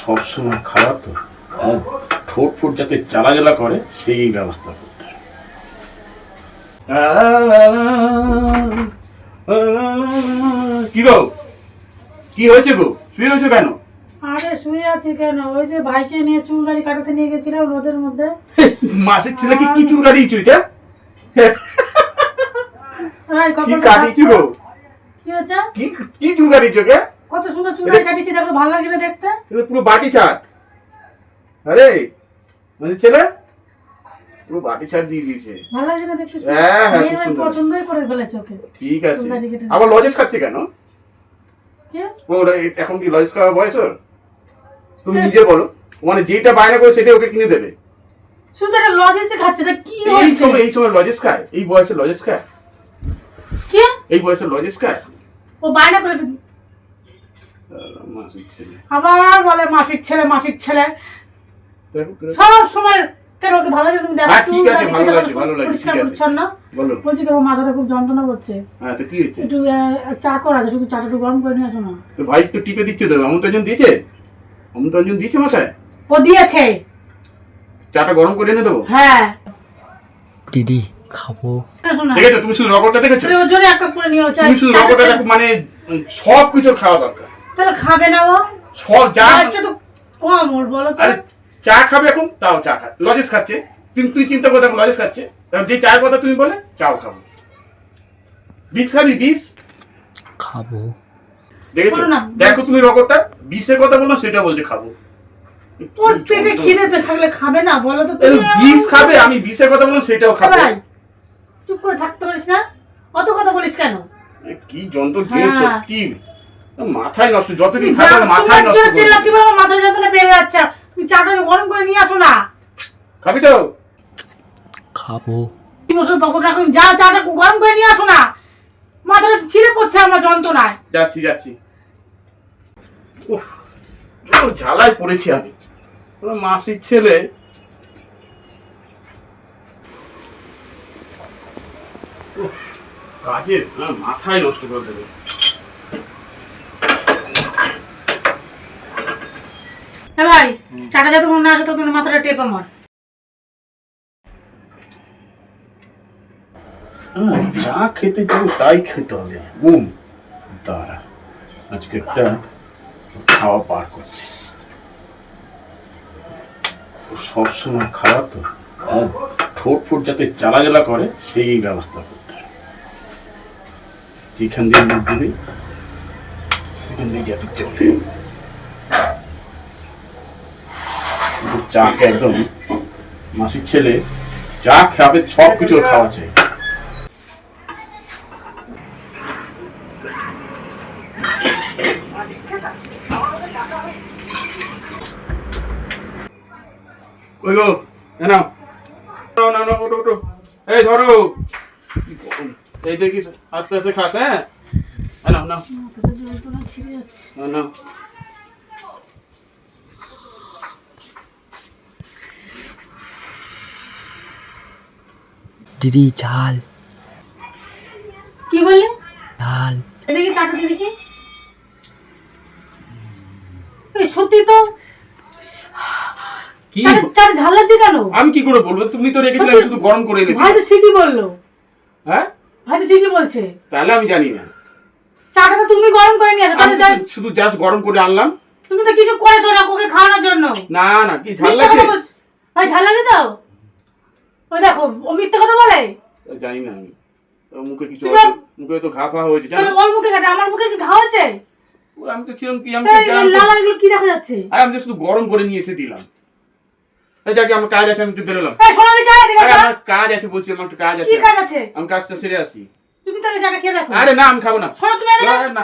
সবসময় খাওয়া তো, ঠোঁট ফোট যাতে জ্বালা করে সেই ব্যবস্থা করতে হয়। কি গো, কি হয়েছে গো, শুয়ে রয়েছো কেন? আরে শুয়ে আছি কেন? ওই যে ভাইকে নিয়ে চুল দাড়ি কাটাতে নিয়ে গেছিলাম রোদের মধ্যে। মাসির ছেলেকে কি চুল কাটিয়েছো? কি কাটিয়েছো গো? কি হয়েছে? কি চুল কাটিয়েছো কে? কত সুন্দর চুল দাড়ি কাটিয়েছি, দেখো ভালো লাগছে না দেখতে? এটা পুরো বাটি ছাড়। আরে মাসির ছেলে পুরো বাটি ছাড় দিয়ে দিয়েছে। ভালো লাগছে না দেখতে? হ্যাঁ হ্যাঁ, মেয়ে আমার পছন্দই করে ফেলেছে ওকে। ঠিক আছে। আবার লজেস খাচ্ছে কেন? কি? ওরা এখন কি লজেস খাওয়া বয়স ওর? তুমি নিজে বলো, মানে যেটা বায়না করে সেটা ওকে কিনে দেবে। শুধু একটা লজেসে খাচ্ছে, তা কি এই হয়েছে? সময় লজেস খায়? এই বয়সে লজেস খায়? কি? এই বয়সে লজেস খায়? ও বায়না করে মাসির ছেলে আবার বলে মাসির ছেলে মাসির ছেলে। সব সময় কেন ওকে ভালো লাগে? তুমি দেখো ঠিক আছে, ভালো লাগছে পরিষ্কার ঠিক আছে পরিচ্ছন্ন। বলো। বলছি কি, আমার মাথাটা খুব যন্ত্রণা করছে। হ্যাঁ তো কি হয়েছে? একটু চা করা আছে, শুধু চাটা একটু গরম করে নিয়ে আসো না। তো ভাই তো টিপে দিচ্ছে তো, আমন্ত্রণ দিয়েছে? আমন্ত্রণ দিয়েছে মশাই? ও দিয়েছে। চাটা গরম করে এনে দেবো? হ্যাঁ দিদি খাবো। দেখেছো তুমি শুধু রকরটা দেখেছো? ওর জন্য একটা করে নিও চা। তুমি শুধু রকরটা দেখো, মানে সব কিছু খাওয়া দরকার। তাহলে খাবে না ও? সব যা বয়সটা তো কম ওর, বলো তো। আরে চা খাবে এখন, তাও চা খা, লজেস খাচ্ছে। তুই চিন্তা করে দেখো, লজেস খাচ্ছে, যে চায়ের কথা তুমি বলে চাও খাবো। বিষ খাবি? বিষ খাবো। দেখেছো? শোনো না, দেখো তুমি রকরটা বিষের কথা বললো, সেটা বলছে খাবো। ওর পেটে খিদে পেয়ে থাকলে খাবে না, বলো তো? তুমি বিষ খাবে, আমি বিষের কথা বললাম সেটাও খাবো। ভাই চুপ করে থাকতে পারিস না? অত কথা বলিস কেন? কি যন্ত্র যে হ্যাঁ। সত্যি মাথায় নষ্ট, যতদিন থাকো মাথায় নষ্ট করে। চিল্লাচ্ছি বলে আমার মাথার যন্ত্রণা বেড়ে যাচ্ছে। তুমি চাটা গরম করে নিয়ে আসো না। খাবি তো? খাবো। তুমি ওসব বকর রাখুন, যা চাটা গরম করে নিয়ে আসো না। মাথাটা ছিঁড়ে পড়ছে আমার যন্ত্রণায়। যাচ্ছি। উফ, ঝালায় পড়েছি আমি। মাসির ছেলে কাজের মাথায় নষ্ট করে দেবে। হ্যাঁ ভাই, চাটা যতক্ষণ না আসো ততক্ষণ মাথাটা টেপ আমার। যা খেতে যাবো তাই খেতে হবে। দাঁড়া, আজকে একটা খাওয়া পার করছি। সবসময় খাওয়া তো, ঠোঁট ফোট যাতে জ্বালা করে সেই ব্যবস্থা করতে হয়। যেখান দিয়ে মুখ দিবি সেখান দিয়ে যাতে চলে। চাকে একদম মাসির ছেলে যা খাবে সব কিছু খাওয়া চাই। কই গো, নাও ওটো। এই ধরো, এই দেখিস আস্তে আস্তে খাস। হ্যাঁ নাও মাথাটা যন্ত্রণা ছিঁড়ে যাচ্ছে। নাও। দিদি ঝাল কি বললে? ঝাল। এদিকে চাটা দেখি। এই সত্যি তো কি চাটা ঝাল লাগছে কেন? আমি কি করে বলবো? তুমি তো রেখেছিলে, আমি শুধু গরম করে এনে ভাই তো দিই। ঠিকই বললো। হ্যাঁ ভাই তো ঠিকই বলছে। তাহলে আমি জানি না, চাটা তো তুমি গরম করে নিয়ে আসো। আমি তাহলে তো শুধু জাস্ট গরম করে আনলাম। তুমি তো কিছু করেছো না ওকে খাওয়ানোর জন্য। না কি ঝাল মিথ্যে লাগে? কথা বলছে। ভাই ঝাল লাগে তো? ওই দেখো ও মিথ্যে কথা বলে। জানি না আমি, ওর মুখে কিছু তুমি আছে, মুখে তো ঘা হয়েছে জানো? তাহলে ওর মুখে কাটে, আমার মুখে কি ঘা হয়েছে? আমি তো কিরম কি, আমি তাই তো লাল এগুলো কি দেখা যাচ্ছে? আমি তো শুধু গরম করে নিয়ে এসে দিলাম। এই যাকে আমার কাজ আছে, আমি একটু বেরোলাম। এই শোনো দিকে আয়, এদিকে আরে আসো। আমার কাজ আছে বলছি, আমার একটু কাজ কি আছে, কাজ আছে? আমি কাজটা সেরে আসি। তুমি তাহলে চাটা খেয়ে দেখো। আরে না, আমি খাবো না। শোনো তুমি এদিকে। না